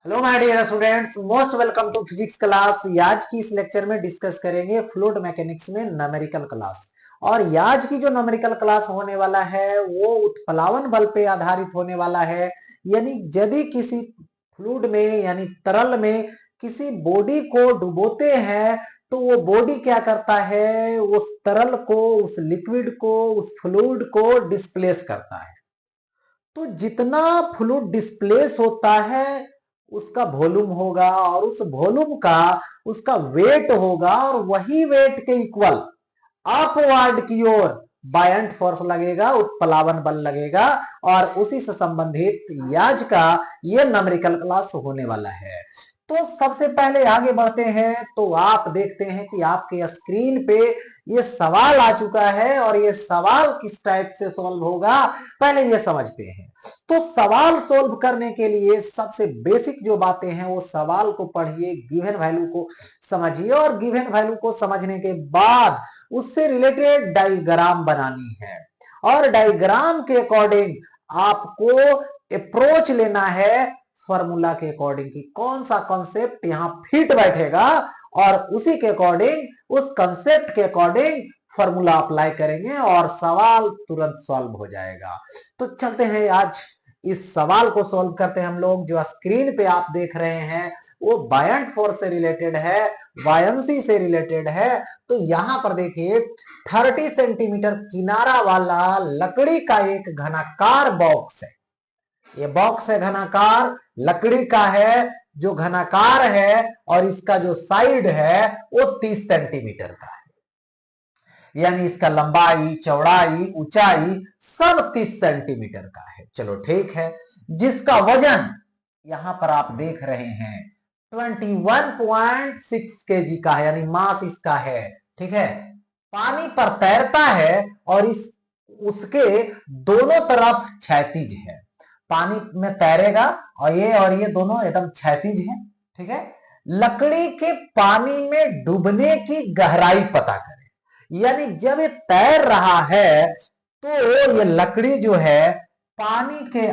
Hello my dear students, most welcome to physics class. आज की इस लेक्चर में डिस्कस करेंगे फ्लूइड मैकेनिक्स में न्यूमेरिकल क्लास। और आज की जो न्यूमेरिकल क्लास होने वाला है वो उत्प्लावन बल पे आधारित होने वाला है। यानी यदि किसी फ्लूइड में यानी तरल में किसी बॉडी को डुबोते हैं तो वो बॉडी क्या करता है, उस तरल को, उस लिक्विड को, उस फ्लूइड को डिस्प्लेस करता है। तो जितना फ्लूइड डिस्प्लेस होता है उसका वॉल्यूम होगा, और उस वॉल्यूम का उसका वेट होगा, और वही वेट के इक्वल अपवर्ड की ओर बायंट फोर्स लगेगा, उत्प्लावन बल लगेगा। और उसी से संबंधित आज का ये न्यूमेरिकल क्लास होने वाला है। तो सबसे पहले आगे बढ़ते हैं तो आप देखते हैं कि आपके स्क्रीन पे ये सवाल आ चुका है, और ये सवाल किस टाइप से सॉल्व होगा पहले ये समझते हैं। तो सवाल सोल्व करने के लिए सबसे बेसिक जो बातें हैं वो सवाल को पढ़िए, गिवन वैल्यू को समझिए, और गिवन वैल्यू को समझने के बाद उससे रिलेटेड डायग्राम बनानी है। और डायग्राम के अकॉर्डिंग आपको अप्रोच लेना है फॉर्मूला के अकॉर्डिंग कि कौन सा कॉन्सेप्ट यहां फिट बैठेगा, और उसी के अकॉर्डिंग, उस कॉन्सेप्ट के अकॉर्डिंग फॉर्मूला अप्लाई करेंगे और सवाल तुरंत सॉल्व हो जाएगा। तो चलते हैं, आज इस सवाल को सॉल्व करते हैं हम लोग। जो स्क्रीन पे आप देख रहे हैं वो बायंट फोर्स से रिलेटेड है, वायंसी से रिलेटेड है। तो यहां पर देखिए 30 सेंटीमीटर किनारा वाला लकड़ी का एक घनाकार बॉक्स है। ये बॉक्स है घनाकार, लकड़ी का है जो घनाकार है, और इसका जो साइड है वो 30 सेंटीमीटर का है। यानी इसका लंबाई, चौड़ाई, ऊंचाई सब 30 सेंटीमीटर का है। चलो ठीक है। जिसका वजन यहां पर आप देख रहे हैं 21.6 केजी का है, यानी मास इसका है। ठीक है। पानी पर तैरता है और इस उसके दोनों तरफ क्षैतिज है। पानी में तैरेगा और ये दोनों एकदम क्षैतिज है। ठीक है। लकड़ी के पानी में डूबने की गहराई पता करें। यानी जब ये तैर रहा है तो ये लकड़ी जो है पानी के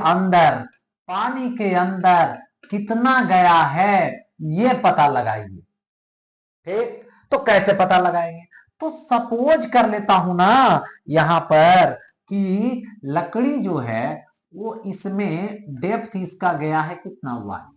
अंदर कितना गया है ये पता लगाइए। ठीक। तो कैसे पता लगाएंगे? तो सपोज कर लेता हूं ना यहां पर कि लकड़ी जो है वो इसमें डेप्थ इसका गया है कितना, वाई,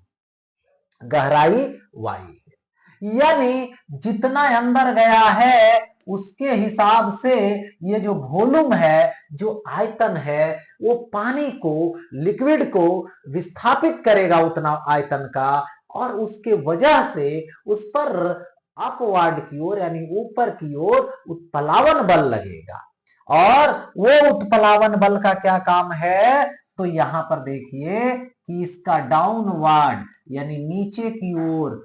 गहराई वाई है। यानी जितना अंदर गया है उसके हिसाब से ये जो वॉल्यूम है, जो आयतन है, वो पानी को, लिक्विड को विस्थापित करेगा उतना आयतन का, और उसके वजह से उस पर अपवर्ड की ओर यानी ऊपर की ओर उत्प्लावन बल लगेगा। और वो उत्प्लावन बल का क्या काम है? तो यहां पर देखिए कि इसका डाउनवर्ड यानी नीचे की ओर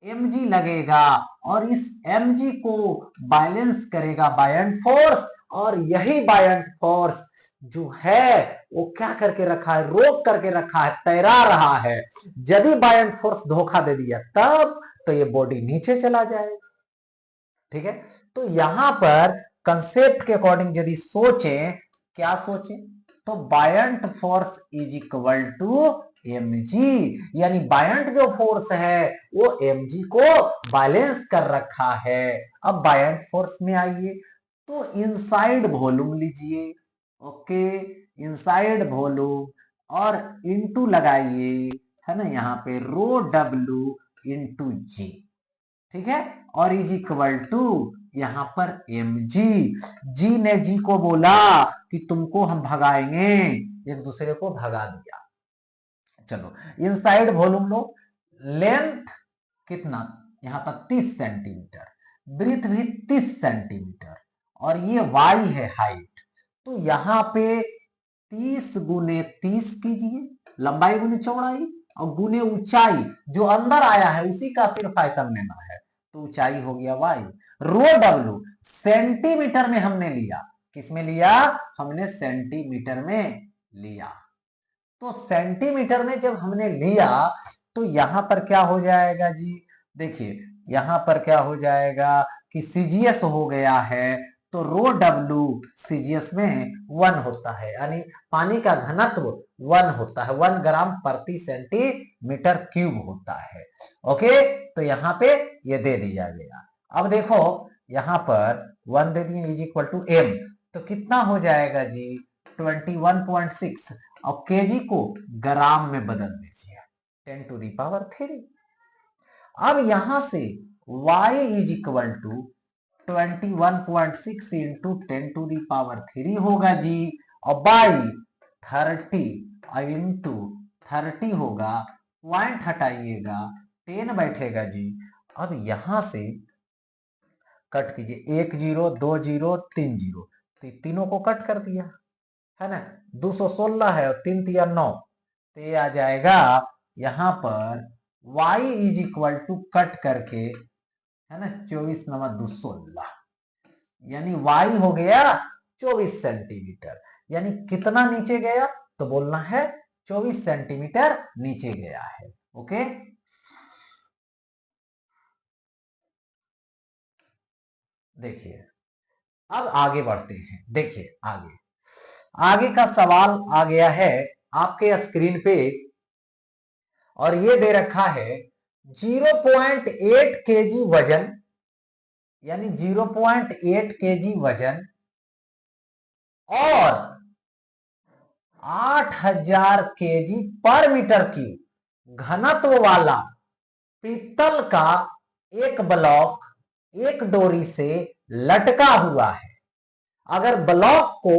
mg लगेगा, और इस mg को बैलेंस करेगा बायंट फोर्स। और यही बायंट फोर्स जो है वो क्या करके रखा है, रोक करके रखा है, तैरा रहा है। यदि बायंट फोर्स धोखा दे दिया तब तो ये बॉडी नीचे चला जाएगा। ठीक है। तो यहां पर कंसेप्ट के अकॉर्डिंग यदि सोचें, क्या सोचें, तो buoyant force is equal to mg। यानी बायंट जो फोर्स है वो mg को बैलेंस कर रखा है। अब बायंट फोर्स में आइए तो इनसाइड वॉल्यूम लीजिए। ओके, इनसाइड वॉल्यूम और इनटू लगाइए, है ना, यहाँ पे रो डब्ल्यू इंटू जी। ठीक है। और इज इक्वल टू यहां पर mg। जी ने जी को बोला कि तुमको हम भगाएंगे, एक दूसरे को भगा दिया। चलो इनसाइड वॉल्यूम लो, लेंथ कितना, यहां पर 30 सेंटीमीटर, ब्रीथ भी 30 सेंटीमीटर, और ये y है हाइट। तो यहां पे 30 गुने 30 कीजिए, लंबाई गुने चौड़ाई और गुने ऊंचाई, जो अंदर आया है उसी का सिर्फ आयतन लेना है। तो ऊंचाई हो गया y। रो डब्ल्यू सेंटीमीटर में हमने लिया, किसमें लिया, हमने सेंटीमीटर में लिया। तो सेंटीमीटर में जब हमने लिया तो यहां पर क्या हो जाएगा जी, देखिए यहां पर क्या हो जाएगा कि सीजीएस हो गया है तो रो डब्ल्यू सीजीएस में 1 होता है, यानी पानी का घनत्व 1 होता है, 1 ग्राम प्रति सेंटीमीटर क्यूब होता है। ओके, तो यहाँ पे ये दे दिया गया। अब देखो यहाँ पर 1 दे दिए इज इक्वल टू एम, तो कितना हो जाएगा जी 21.6, और केजी को ग्राम में बदल दीजिए 10 टू द पावर 3। अब यहां से y is equal to 21.6 into 10 to the power 3 होगा जी, और बाई 30 इंटू 30 होगा, पॉइंट हटाइएगा 10 बैठेगा जी। अब यहां से कट कीजिए, 1 0 2 0 3 0, तो तीनों को कट कर दिया है ना, 216 है और 3 3 9, तो ये आ जाएगा यहां पर y is equal to cut करके है ना 24 नंबर 216, यानी y हो गया 24 सेंटीमीटर। यानी कितना नीचे गया, तो बोलना है 24 सेंटीमीटर नीचे गया है। ओके, देखिए अब आगे बढ़ते हैं। देखिए आगे आगे का सवाल आ गया है आपके स्क्रीन पे, और ये दे रखा है 0.8 केजी वजन, यानी 0.8 केजी वजन और 8000 केजी पर मीटर क्यूब घनत्व वाला पीतल का एक ब्लॉक एक डोरी से लटका हुआ है। अगर ब्लॉक को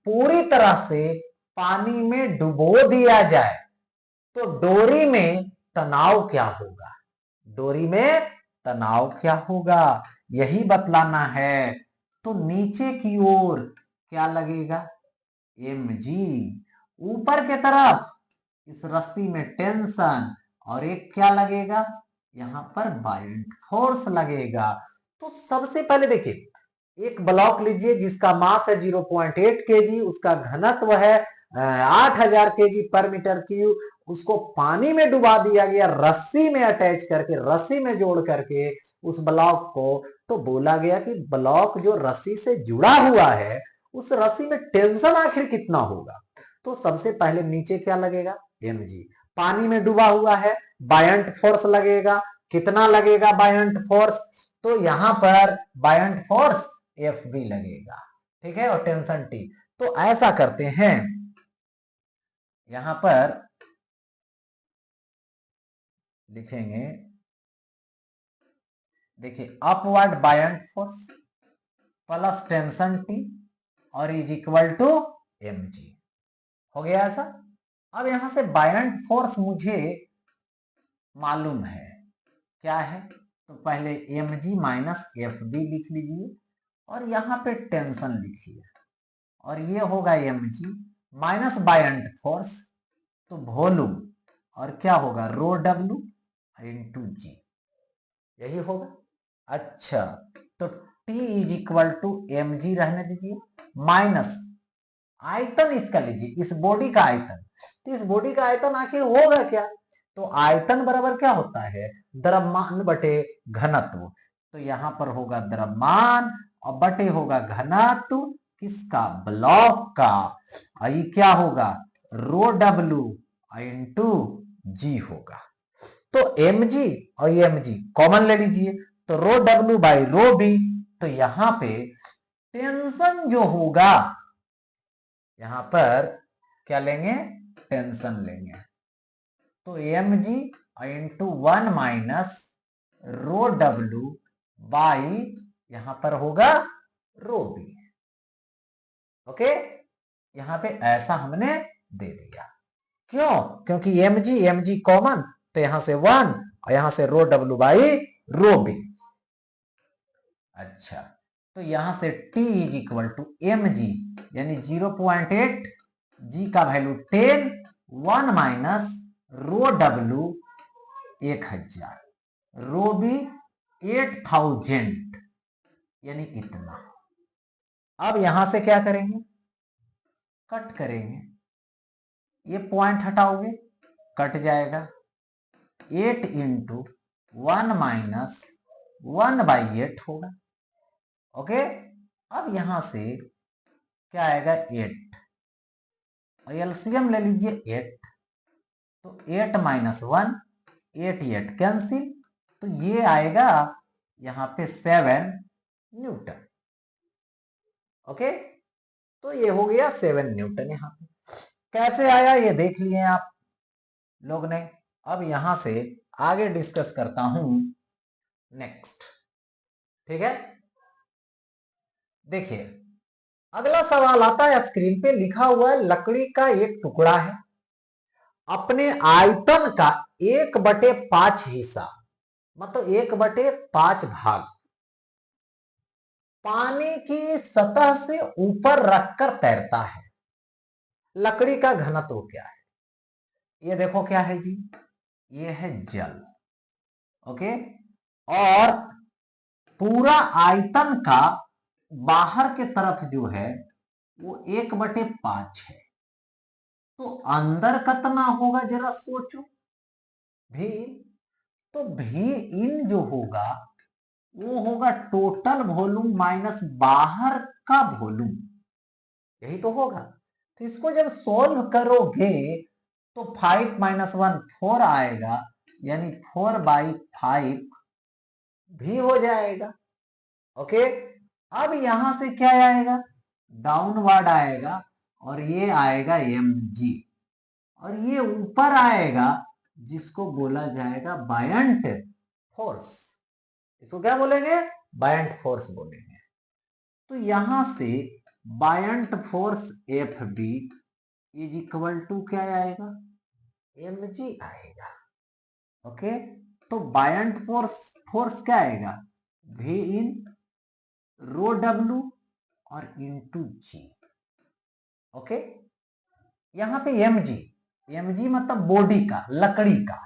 पूरी तरह से पानी में डुबो दिया जाए तो डोरी में तनाव क्या होगा, डोरी में तनाव क्या होगा, यही बतलाना है। तो नीचे की ओर क्या लगेगा, mg, ऊपर के तरफ इस रस्सी में टेंशन, और एक क्या लगेगा यहां पर बायंट फोर्स लगेगा। तो सबसे पहले देखिए एक ब्लॉक लीजिए जिसका मास है 0.8 केजी, उसका घनत्व है 8000 केजी पर मीटर क्यूब, उसको पानी में डुबा दिया गया रस्सी में अटैच करके, रस्सी में जोड़ करके उस ब्लॉक को। तो बोला गया कि ब्लॉक जो रस्सी से जुड़ा हुआ है उस रस्सी में टेंशन आखिर कितना होगा। तो सबसे पहले नीचे क्या लगेगा, mg, पानी में डूबा हुआ है, बायंट फोर्स लगेगा, कितना लगेगा बायंट फोर्स, तो यहां पर बायंट फोर्स Fb लगेगा, ठीक है, और टेंशन T। तो ऐसा करते हैं, यहां पर लिखेंगे, देखिए upward buoyant force plus tension T और इज इक्वल टू mg, हो गया ऐसा। अब यहां से बायंट फोर्स मुझे मालूम है क्या है, तो पहले mg माइनस fb लिख लीजिए और यहां पे टेंशन लिखिए, और ये होगा mg माइनस बायंट फोर्स, तो वॉल्यूम, और क्या होगा रो डब्ल्यू इंटू जी, यही होगा। अच्छा, तो T is equal to mg रहने दीजिए, माइनस आयतन इसका लीजिए, इस बॉडी का आयतन, तो इस बॉडी का आयतन आखिर होगा क्या, तो आयतन बराबर क्या होता है, द्रव्यमान बटे घनत्व। तो यहां पर होगा द्रव्यमान और बटे होगा घनत्व किसका, ब्लॉक का, और ये क्या होगा रो डब्ल्यू इंटू जी होगा। तो mg और mg कॉमन ले लीजिए, तो रो डब्ल्यू बाई रो बी, तो यहां पे टेंशन जो होगा यहां पर क्या लेंगे, टेंशन लेंगे, तो mg into 1 minus rho W by यहां पर होगा रो बी। ओके, यहां पे ऐसा हमने दे दिया, क्यों, क्योंकि mg कॉमन, तो यहां से 1 और यहां से rho W by rho B. अच्छा, तो यहां से T is equal to mg, यानी 0.8, g का value 10, 1 minus rho W 1000, rho B 8000, यानी इतना। अब यहां से क्या करेंगे, कट करेंगे, ये पॉइंट हटाओगे कट जाएगा, 8 इंटू 1 माइनस 1 बाई 8 होगा। ओके, अब यहां से क्या आएगा 8, और एलसीएम ले लीजिए 8, तो 8 माइनस 1, 8 8 कैंसिल, तो ये आएगा यहां पे 7 न्यूटन। ओके, तो ये हो गया 7 न्यूटन। यहां पे कैसे आया ये देख लिए आप लोग ने। अब यहां से आगे डिस्कस करता हूं नेक्स्ट, ठीक है। देखिए अगला सवाल आता है, स्क्रीन पे लिखा हुआ है लकड़ी का एक टुकड़ा है, अपने आयतन का 1/5 हिस्सा, मतलब 1/5 भाग पानी की सतह से ऊपर रखकर तैरता है। लकड़ी का घनत्व क्या है? ये देखो क्या है जी, ये है जल। ओके, और पूरा आयतन का बाहर के तरफ जो है वो 1/5 है, तो अंदर कितना होगा जरा सोचो। भी, तो भी इन जो होगा वो होगा टोटल वॉल्यूम माइनस बाहर का वॉल्यूम, यही तो होगा। तो इसको जब सॉल्व करोगे तो 5 माइनस 1 4 आएगा, यानी 4/5 भी हो जाएगा। ओके, अब यहां से क्या आएगा, डाउनवर्ड आएगा, और ये आएगा mg, और ये ऊपर आएगा जिसको बोला जाएगा बायंट फोर्स। इसको क्या बोलेंगे, बायंट फोर्स बोलेंगे। तो यहां से buoyant force F B is equal to क्या आएगा, mg आएगा। ओके, तो बायंट फोर्स फोर्स क्या आएगा, v इन रो डब्ल्यू और इंटू जी। ओके, यहां पे mg, mg मतलब बॉडी का, लकड़ी का,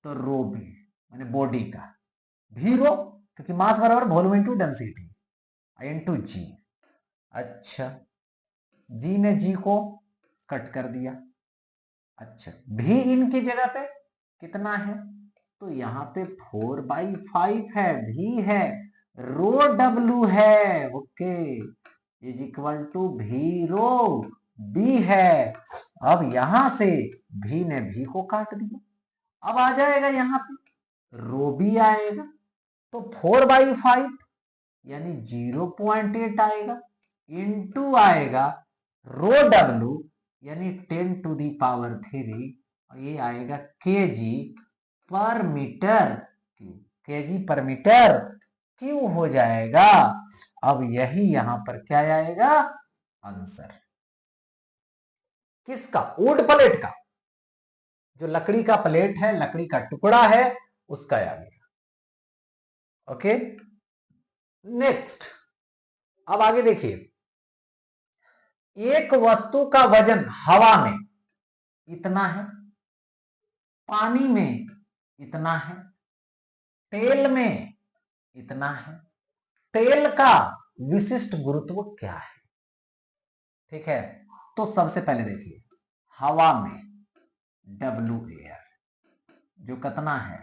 तो रो बी माने बॉडी का, भी रो क्योंकि मास बराबर वॉल्यूम इंटू डेंसिटी इंटू जी। अच्छा, जी ने जी को कट कर दिया। अच्छा, भी इनकी जगह पे कितना है, तो यहाँ पे 4/5 है, भी है, रो डब्ल्यू है। ओके, इज इक्वल टू भी रो बी है। अब यहां से भी ने भी को काट दिया, अब आ जाएगा यहाँ पे रो बी आएगा, तो 4/5 यानी 0.8 आएगा, इंटू आएगा रो डब्ल्यू यानी 10⁻³ और ये आएगा केजी पर मीटर क्यूब, केजी पर मीटर क्यों हो जाएगा। अब यही यहां पर क्या आएगा आंसर, किसका, वुड प्लेट का, जो लकड़ी का प्लेट है, लकड़ी का टुकड़ा है, उसका आ गया। ओके, नेक्स्ट, अब आगे देखिए, एक वस्तु का वजन हवा में इतना है, पानी में इतना है, तेल में इतना है, तेल का विशिष्ट गुरुत्व क्या है। ठीक है, तो सबसे पहले देखिए हवा में डब्ल्यू एयर जो कितना है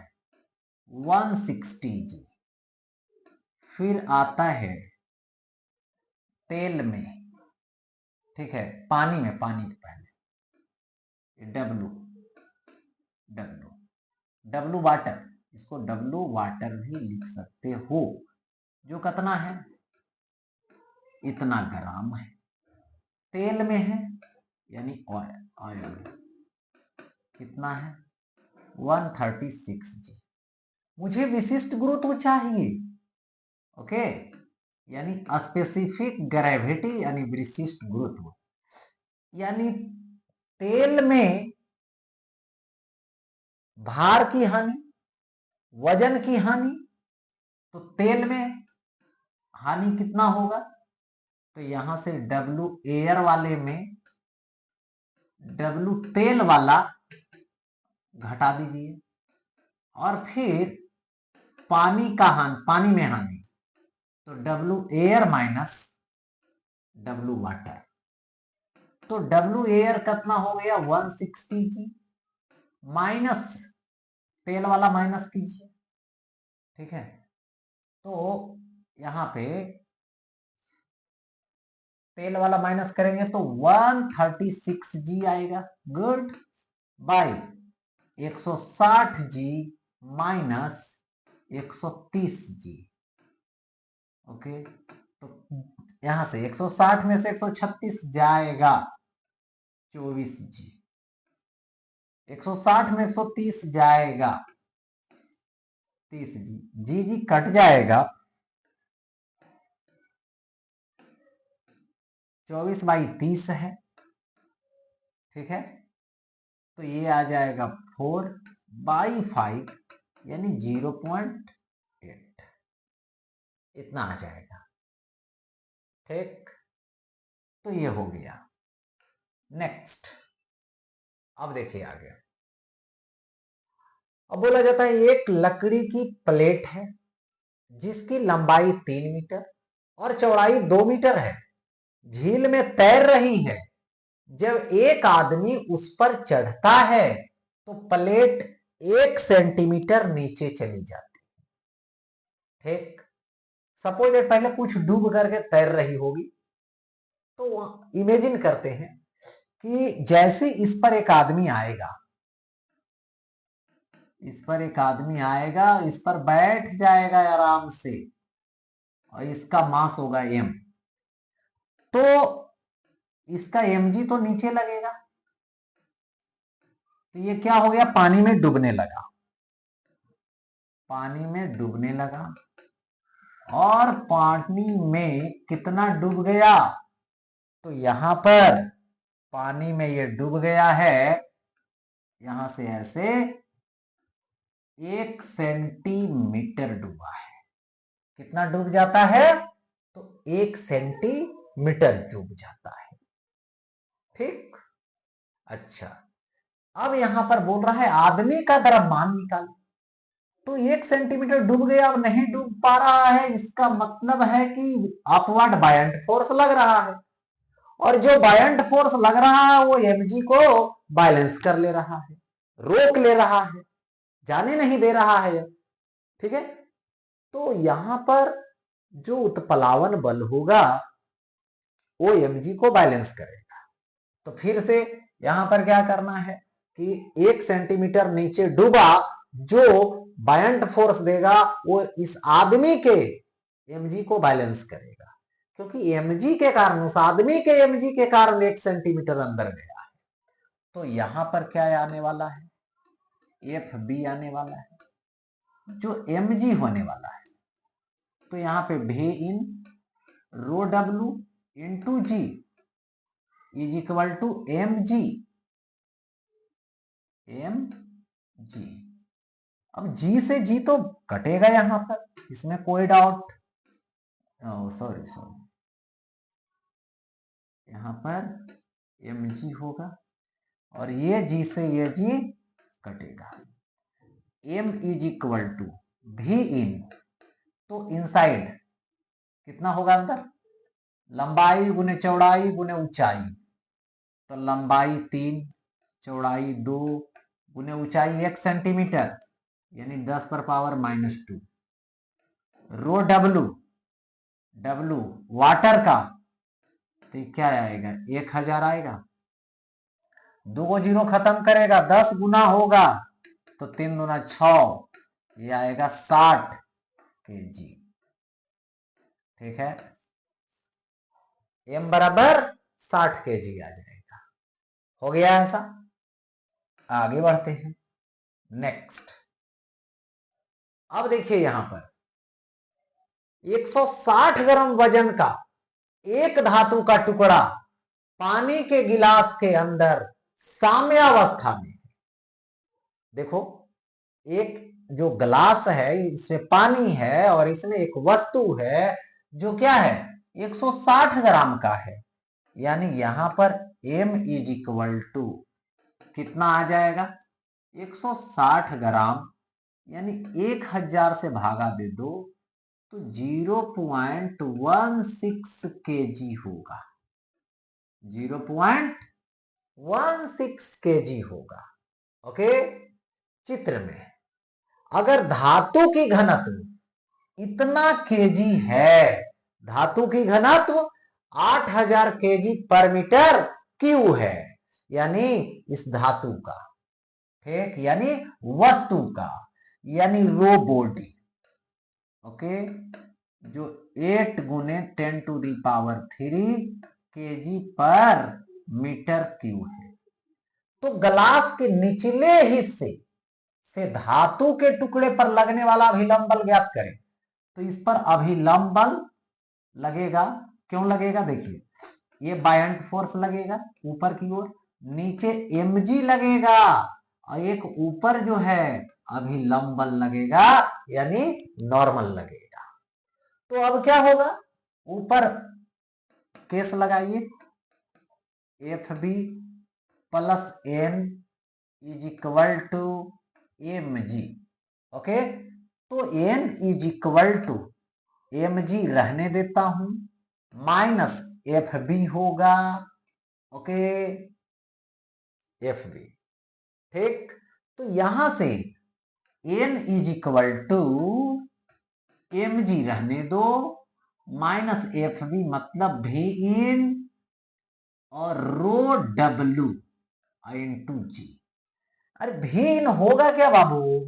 160 जी, फिर आता है तेल में, ठीक है, पानी में पहले डब्ल्यू डब्ल्यू डब्ल्यू वाटर, इसको डब्ल्यू वाटर भी लिख सकते हो, जो कितना है इतना ग्राम है। तेल में है यानी ऑयल कितना है 136 जी। मुझे विशिष्ट गुरुत्व चाहिए, ओके, यानी स्पेसिफिक ग्रेविटी यानी विशिष्ट गुरुत्व, यानी तेल में भार की हानि, वजन की हानि, तो तेल में हानि कितना होगा, तो यहां से डब्ल्यू एयर वाले में डब्ल्यू तेल वाला घटा दीजिए, और फिर पानी का हानि, पानी में हानि, तो W air minus W water, तो डब्ल्यू एयर कितना हो गया 160 जी, माइनस तेल वाला माइनस कीजिए। ठीक है, तो यहां पे तेल वाला माइनस करेंगे तो 136G आएगा। Good. By 160G minus 130G। Okay, तो यहां से 160 में से 136 जाएगा 24G। 160 में 130 जाएगा 30G। जी कट जाएगा। 24/30 है, ठीक है। तो ये आ जाएगा 4/5 यानी 0.8, इतना आ जाएगा। ठीक, तो ये हो गया। नेक्स्ट, अब देखिए आगे। अब बोला जाता है एक लकड़ी की प्लेट है जिसकी लंबाई 3 मीटर और चौड़ाई 2 मीटर है, झील में तैर रही है। जब एक आदमी उस पर चढ़ता है तो प्लेट 1 सेंटीमीटर नीचे चली जाती है। ठीक, सपोज पहले कुछ डूब करके तैर रही होगी, तो इमेजिन करते हैं कि जैसे इस पर एक आदमी आएगा, इस पर एक आदमी आएगा, इस पर बैठ जाएगा आराम से, और इसका मास होगा m, तो इसका mg तो नीचे लगेगा। तो ये क्या हो गया, पानी में डूबने लगा, पानी में डूबने लगा। और पानी में कितना डूब गया, तो यहां पर पानी में ये डूब गया है, यहां से ऐसे 1 सेंटीमीटर डूबा है। कितना डूब जाता है, तो 1 सेंटीमीटर डूब जाता है। ठीक, अच्छा, अब यहां पर बोल रहा है आदमी का द्रव्यमान निकालो। तो 1 सेंटीमीटर डूब गया, अब नहीं डूब पा रहा है, इसका मतलब है कि अपवर्ड बायंट फोर्स लग रहा है, और जो बायंट फोर्स लग रहा है वो mg को बैलेंस कर ले रहा है, रोक ले रहा है, जाने नहीं दे रहा है। ठीक है, तो यहां पर जो उत्प्लावन बल होगा वो mg को बैलेंस करेगा। तो फिर से यहां पर क्या करना है कि 1 सेंटीमीटर नीचे डूबा, जो बायंट फोर्स देगा वो इस आदमी के mg को बैलेंस करेगा, क्योंकि mg के कारण, उस आदमी के mg के कारण 1 सेंटीमीटर अंदर गया है। तो यहां पर क्या आने वाला है, FB आने वाला है, जो mg होने वाला है। तो यहां पे V in rho W into G is equal to mg। अब G से G तो कटेगा यहां पर, इसमें कोई डाउट, सॉरी, यहां पर mg होगा, और ये G से ये G कटेगा। m is equal to V in, तो इनसाइड कितना होगा अंदर, लंबाई गुने चौड़ाई गुने ऊंचाई, तो लंबाई 3, चौड़ाई 2 गुने ऊंचाई 1 सेंटीमीटर यानी 10 पर पावर -2। रो W वाटर का, तो क्या आएगा, 1000 आएगा। 2 जीरो खत्म करेगा, 10 गुना होगा तो 3 गुना 6, ये आएगा 60 kg। ठीक है, m बराबर 60 kg आ जाएगा। हो गया ऐसा, आगे बढ़ते हैं। नेक्स्ट, अब देखिए यहां पर 160 ग्राम वजन का एक धातु का टुकड़ा पानी के गिलास के अंदर साम्यावस्था में, देखो एक जो ग्लास है इसमें पानी है और इसमें एक वस्तु है जो क्या है 160 ग्राम का है, यानी यहां पर m इज इक्वल टू कितना आ जाएगा, 160 ग्राम यानी 1000 से भागा दे दो तो 0.16 kg होगा, 0.16 kg होगा। ओके, चित्र में अगर धातु की घनत्व इतना kg है, धातु की घनत्व 8000 केजी पर मीटर क्यू है, यानी इस धातु का, ठीक, यानी वस्तु का, यानी रो बॉडी, ओके, जो 8 गुने 10⁻³ केजी पर मीटर क्यू है। तो ग्लास के निचले हिस्से से धातु के टुकड़े पर लगने वाला अभिलंब बल ज्ञात करें। तो इस पर अभिलंब बल लगेगा, क्यों लगेगा, देखिए ये बायंट फोर्स लगेगा ऊपर की ओर, नीचे mg लगेगा, और एक ऊपर जो है अभिलंब बल लगेगा, यानी नॉर्मल लगेगा। तो अब क्या होगा, ऊपर केस लगाइए, FB plus N is equal to mg, okay. तो N is equal to mg रहने देता हूं, माइनस FB होगा, ओके, FB, ठीक। तो यहां से N is equal to mg रहने दो, माइनस FB मतलब V इन और रो W इंटू जी। अरे V इन होगा क्या बाबू,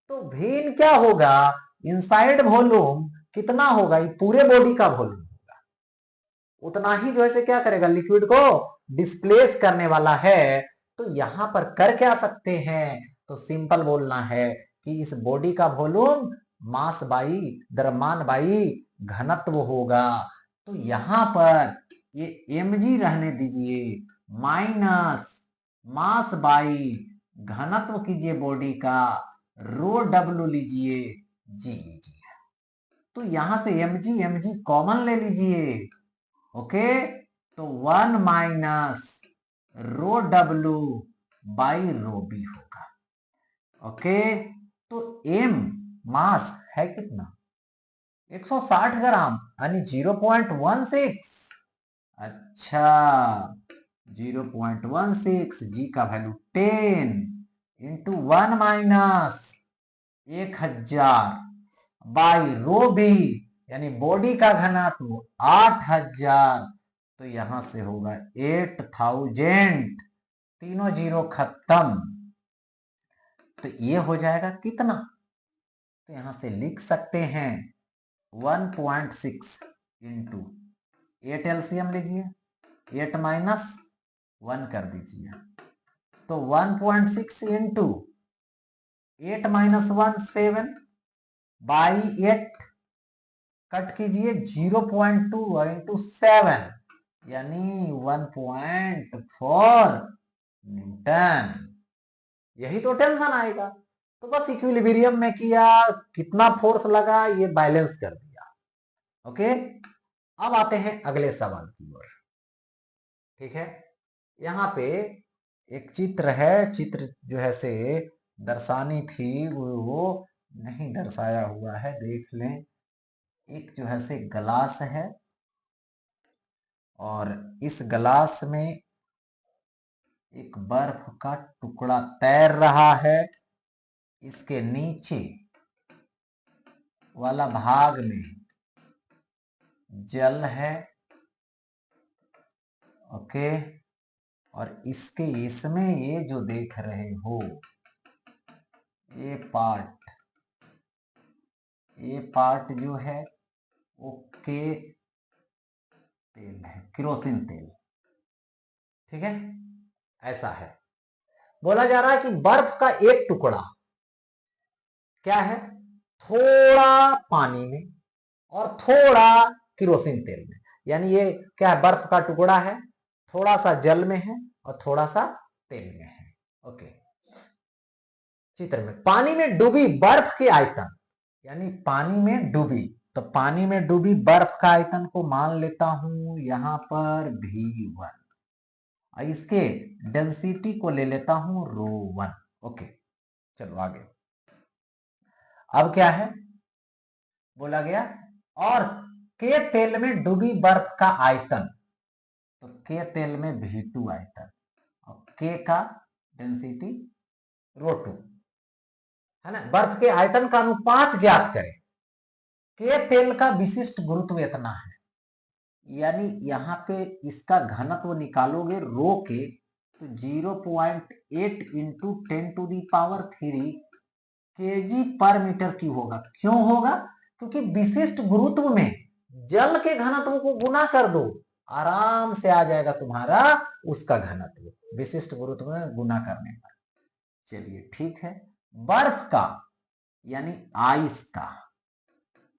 तो V इन क्या होगा, इनसाइड वॉल्यूम कितना होगा, ये पूरे बॉडी का वॉल्यूम होगा, उतना ही जो है क्या करेगा, लिक्विड को डिस्प्लेस करने वाला है। तो यहां पर कर क्या सकते हैं, तो सिंपल बोलना है कि इस बॉडी का वॉल्यूम मास बाई द्रव्यमान बाई घनत्व होगा। तो यहां पर ये mg रहने दीजिए, माइनस मास बाई घनत्व कीजिए बॉडी का, रो W लीजिए, जी लीजिए। तो यहां से mg कॉमन ले लीजिए, ओके। तो 1 minus row W by rho B होगा, ओके। तो m मास है कितना, 160 ग्राम, यानी 0.16, अच्छा 0.16, जी का value 10 into 1 minus 1000 by rho B, यानी बॉडी का घनत्व 8000, तो यहां से होगा 8000, तीनों जीरो खत्म, तो ये हो जाएगा कितना, तो यहां से लिख सकते हैं 1.6 इंटू 8 एलसीएम लीजिए, 8 माइनस 1 कर दीजिए, तो 1.6 इंटू 8 माइनस 1 7 बाई 8 कट कीजिए, 0.2 इंटू 7 यानी 1.4 न्यूटन, यही तो टेंशन आएगा। तो बस इक्विलिब्रियम में किया, कितना फोर्स लगा ये बैलेंस कर दिया, ओके। अब आते हैं अगले सवाल की ओर, ठीक है। यहाँ पे एक चित्र है, चित्र जो है से दर्शानी थी वो नहीं दर्शाया हुआ है, देख लें। एक जो है से गिलास है, और इस गिलास में एक बर्फ का टुकड़ा तैर रहा है, इसके नीचे वाला भाग में जल है, ओके। और इसमें ये जो देख रहे हो ये पार्ट जो है वो तेल है, केरोसिन तेल, ठीक है। ऐसा है, बोला जा रहा है कि बर्फ का एक टुकड़ा क्या है, थोड़ा पानी में और थोड़ा केरोसिन तेल में, यानी ये क्या है, बर्फ का टुकड़ा है, थोड़ा सा जल में है और थोड़ा सा तेल में है, ओके। चित्र में पानी में डूबी बर्फ के आयतन, यानी पानी में डूबी, तो पानी में डूबी बर्फ का आयतन को मान लेता हूं यहां पर V1, और इसके डेंसिटी को ले लेता हूं ρ1, ओके। चलो आगे, अब क्या है बोला गया, और के तेल में डूबी बर्फ का आयतन, तो के तेल में V2 आयतन, और के का डेंसिटी ρ2 है ना। बर्फ के आयतन का अनुपात ज्ञात करें, के तेल का विशिष्ट गुरुत्व इतना है, यानी यहाँ पे इसका घनत्व निकालोगे रो के तो 0.8 इंटू 10⁻³ kg पर मीटर क्यूब होगा। क्यों होगा? क्योंकि विशिष्ट गुरुत्व में जल के घनत्व को गुना कर दो, आराम से आ जाएगा तुम्हारा उसका घनत्व, विशिष्ट गुरुत्व में गुना करने पर। चलिए ठीक है। बर्फ का यानी आइस का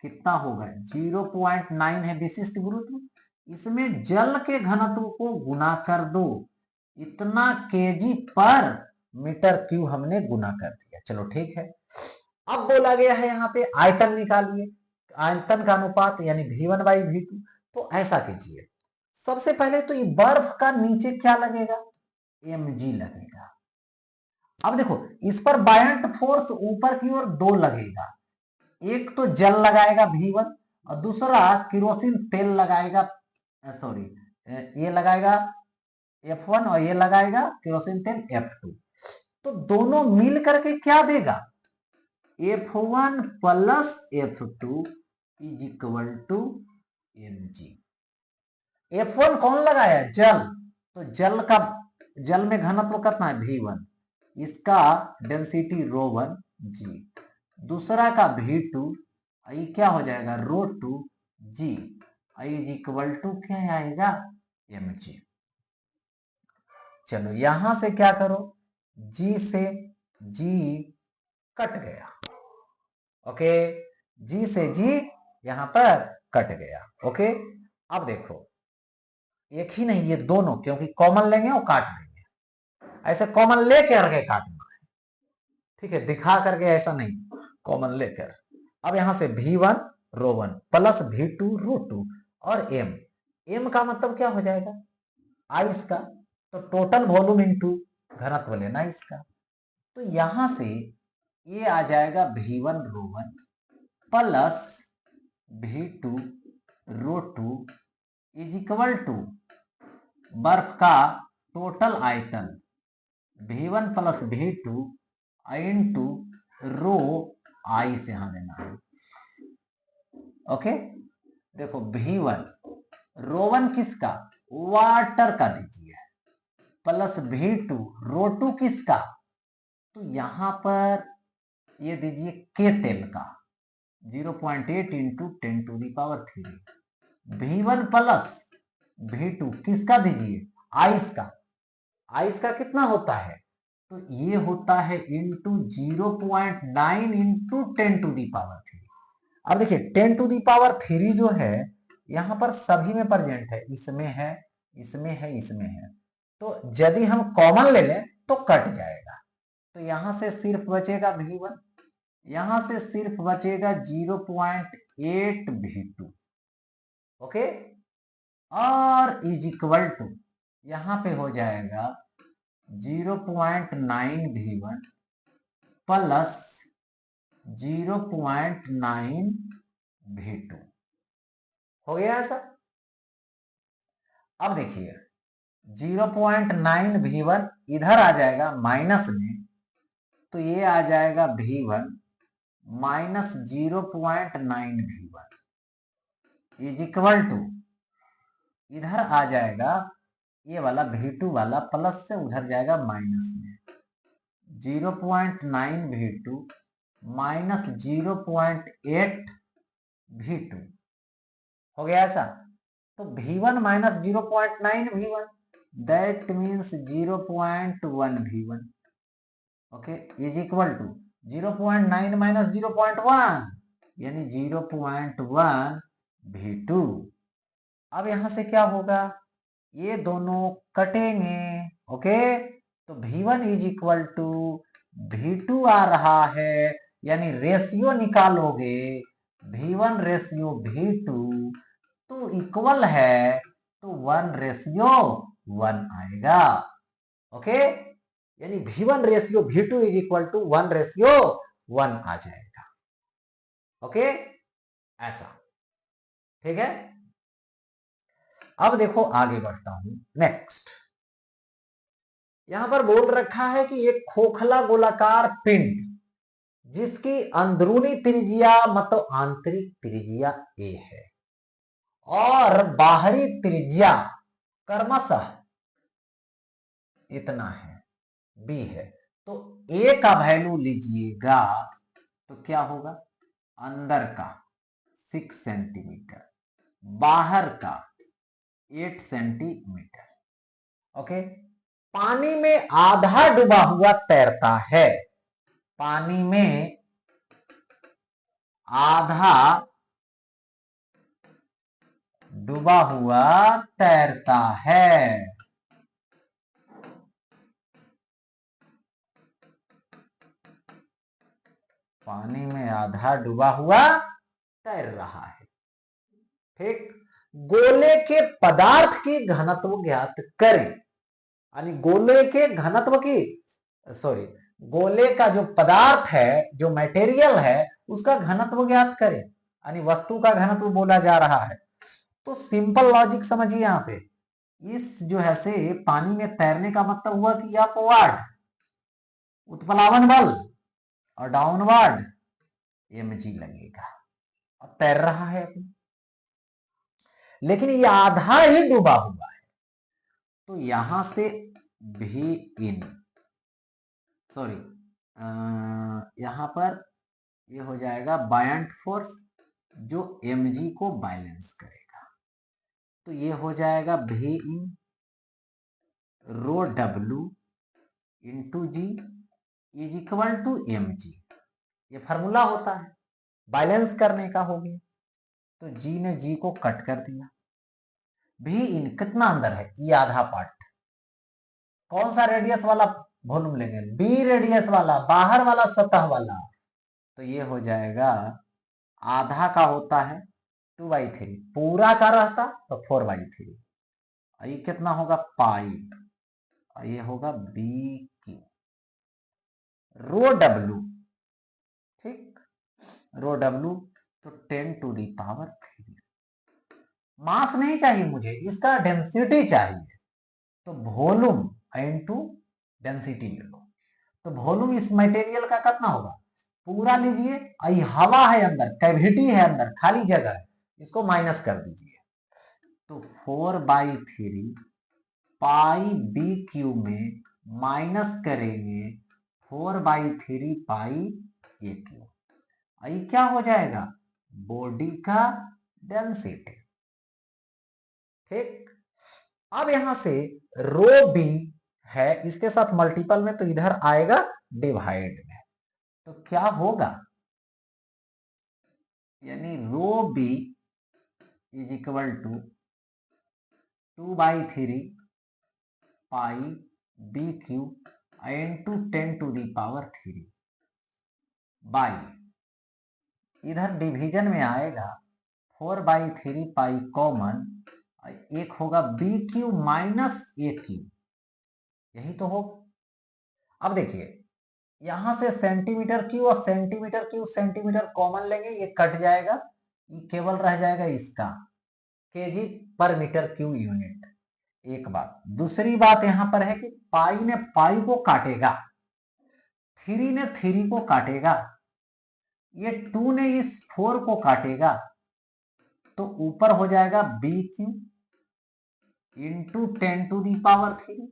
कितना होगा? 0.9 है विशिष्ट गुरुत्व, इसमें जल के घनत्व को गुना कर दो, इतना केजी पर मीटर क्यूब हमने गुना कर दिया। चलो ठीक है। अब बोला गया है यहाँ पे आयतन निकालिए, आयतन का अनुपात यानी V1/V2। तो ऐसा कीजिए, सबसे पहले तो ये बर्फ का नीचे क्या लगेगा? mg लगेगा। अब देखो इस पर बायंट फोर्स ऊपर की ओर 2 लगेगा, एक तो जल लगाएगा V1 और दूसरा केरोसिन तेल लगाएगा, सॉरी ये लगाएगा F1 और ये लगाएगा केरोसिन तेल F2। तो दोनों मिल करके क्या देगा? F1 plus F2 is equal to mg। F1 कौन लगाया? जल। तो जल में घनत्व कितना है? V1, इसका डेंसिटी ρ1 g, दूसरा का V2 ये क्या हो जाएगा? ρ2 g इज इक्वल टू क्या आएगा? mg। चलो यहां से क्या करो, g से g कट गया, ओके, g से g यहां पर कट गया, ओके। अब देखो एक ही नहीं, ये दोनों, क्योंकि कॉमन लेंगे और काट लेंगे, ऐसे कॉमन लेके आगे काटना है, ठीक है, दिखा करके ऐसा नहीं, कॉमन लेकर। अब यहां से V1 ρ1 प्लस V2 ρ2 और m का मतलब क्या हो जाएगा? आइस का, तो टोटल वॉल्यूम इनटू घनत्व लेना इसका। तो यहां से ये आ जाएगा V1 ρ1 plus V2 ρ2 is equal to बर्फ का टोटल आयतन V1 plus V2 into rho ice यहां देना है, ओके। देखो V1 ρ1 किसका? वाटर का दीजिए, प्लस V2 ρ2 किसका? तो यहां पर ये दीजिए के तेल का, 0.8 इंटू 10⁻³ V1 प्लस V2 किसका दीजिए? आइस का। आइस का कितना होता है? तो ये होता है इंटू 0.9 इंटू 10⁻³। अब देखिए 10⁻³ जो है यहां पर सभी में प्रेजेंट है, इसमें है, इसमें है, इसमें है। तो यदि हम कॉमन ले लें तो कट जाएगा, तो यहां से सिर्फ बचेगा V1, यहां से सिर्फ बचेगा 0.8 V2, ओके, और इज इक्वल टू यहां पे हो जाएगा 0.9 V1 प्लस 0.9 V2 हो गया ऐसा। अब देखिए 0.9 V1 इधर आ जाएगा माइनस में, तो ये आ जाएगा V1 minus 0.9 V1 is equal to इधर आ जाएगा ये वाला V2 वाला प्लस से उधर जाएगा माइनस में, 0.9 V2 माइनस 0.8 V2 हो गया ऐसा। तो V1 minus 0.9 V1 that means 0.1 V1, okay, is equal to 0.9 minus 0.1 यानी 0.1 V2। अब यहां से क्या होगा? ये दोनों कटेंगे, ओके, तो V1 is equal to V2 आ रहा है, यानी रेशियो निकालोगे V1 रेशियो V2 तो इक्वल है, तो 1:1 आएगा, ओके, यानी V1 ratio V2 is equal to 1:1 आ जाएगा, ओके, ऐसा, ठीक है। अब देखो आगे बढ़ता हूं, नेक्स्ट यहां पर बोल रखा है कि एक खोखला गोलाकार पिंड जिसकी अंदरूनी त्रिज्या मतलब आंतरिक त्रिज्या a है और बाहरी त्रिज्या क्रमशः इतना है, बी है। तो ए का वैल्यू लीजिएगा तो क्या होगा, अंदर का 6 सेंटीमीटर, बाहर का 8 सेंटीमीटर। ओके, पानी में आधा डूबा हुआ तैरता है, पानी में आधा डूबा हुआ तैरता है। पानी में आधा डूबा हुआ तैर रहा है। ठीक, गोले के पदार्थ की घनत्व ज्ञात करें, यानी गोले के घनत्व की गोले का जो पदार्थ है, जो मटेरियल है, उसका घनत्व ज्ञात करें, यानी वस्तु का घनत्व बोला जा रहा है। तो सिंपल लॉजिक समझिए, यहां पे इस जो है से पानी में तैरने का मतलब हुआ कि अपवार्ड उत्प्लावन बल और डाउनवर्ड mg लगेगा, और तैर रहा है अभी, लेकिन ये आधा ही डूबा हुआ है। तो यहां से भी इन यहां पर ये हो जाएगा बायंट फोर्स जो mg को बैलेंस करेगा। तो ये हो जाएगा भी in rho w into g is equal to mg। ये फार्मूला होता है बैलेंस करने का, हो गया। तो जी ने जी को कट कर दिया, भी इन कितना अंदर है, ये आधा पार्ट, कौन सा रेडियस वाला वॉल्यूम लेंगे, बी रेडियस वाला, बाहर वाला सतह वाला। तो ये हो जाएगा आधा का होता है 2/3, पूरा का रहता तो 4/3, ये कितना होगा पाई, ये होगा बी क्यू रो डब्ल्यू। ठीक, रो डब्ल्यू तो 10⁻3। मास नहीं चाहिए मुझे, इसका डेंसिटी चाहिए। तो वॉल्यूम इनटू डेंसिटी ले लो। तो वॉल्यूम इस मटेरियल का कितना होगा, पूरा लीजिए, आई हवा है अंदर, कैविटी है अंदर, खाली जगह है, इसको माइनस कर दीजिए। तो 4/3 पाई बी क्यू में माइनस करेंगे 4/3 पाई ए क्यू, ये क्या हो जाएगा, बॉडी का डेंसिटी। ठीक, अब यहां से रो बी है, इसके साथ मल्टीपल में, तो इधर आएगा डिवाइड में। तो क्या होगा, यानी rho b is equal to 2/3 pi b q into 10⁻³ by, इधर डिवीजन में आएगा 4/3 पाई कॉमन, एक होगा b q minus a q, यही तो होगा। अब देखिए, यहां से सेंटीमीटर क्यू और सेंटीमीटर कॉमन लेंगे, ये कट जाएगा, ये केवल रह जाएगा इसका केजी पर मीटर क्यू यूनिट। एक बात, दूसरी बात यहां पर है कि पाई ने पाई को काटेगा, 3 ने 3 को काटेगा, ये 2 ने इस 4 को काटेगा, तो ऊपर हो जाएगा बी क्यू इंटू 10⁻³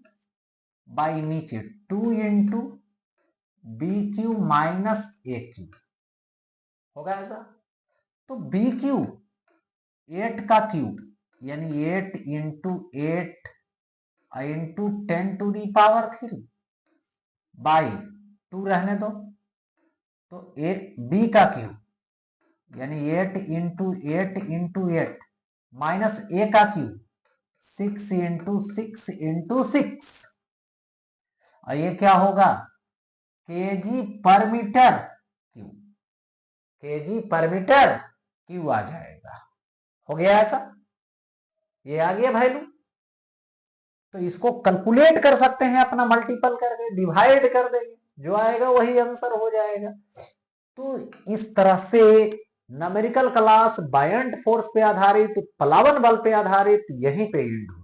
बाई नीचे 2 into B q minus a Q, होगा ऐसा। तो बी क्यू 8 का क्यूब, यानी 8 इंटू 8 इंटू 10⁻³ बाई 2 रहने दो, तो 8 बी का क्यूब, यानी 8 इंटू 8 इंटू 8 माइनस ए का क्यूब 6 इंटू 6 इंटू 6, और ये क्या होगा, केजी पर मीटर क्यू, केजी पर मीटर क्यू आ जाएगा। हो गया ऐसा, ये आ गया वैल्यू। तो इसको कैलकुलेट कर सकते हैं अपना, मल्टीपल करके डिवाइड कर देंगे, जो आएगा वही आंसर हो जाएगा। तो इस तरह से न्यूमेरिकल क्लास बायंट फोर्स पे आधारित, प्लावन बल पे आधारित यहीं पे एंड हो।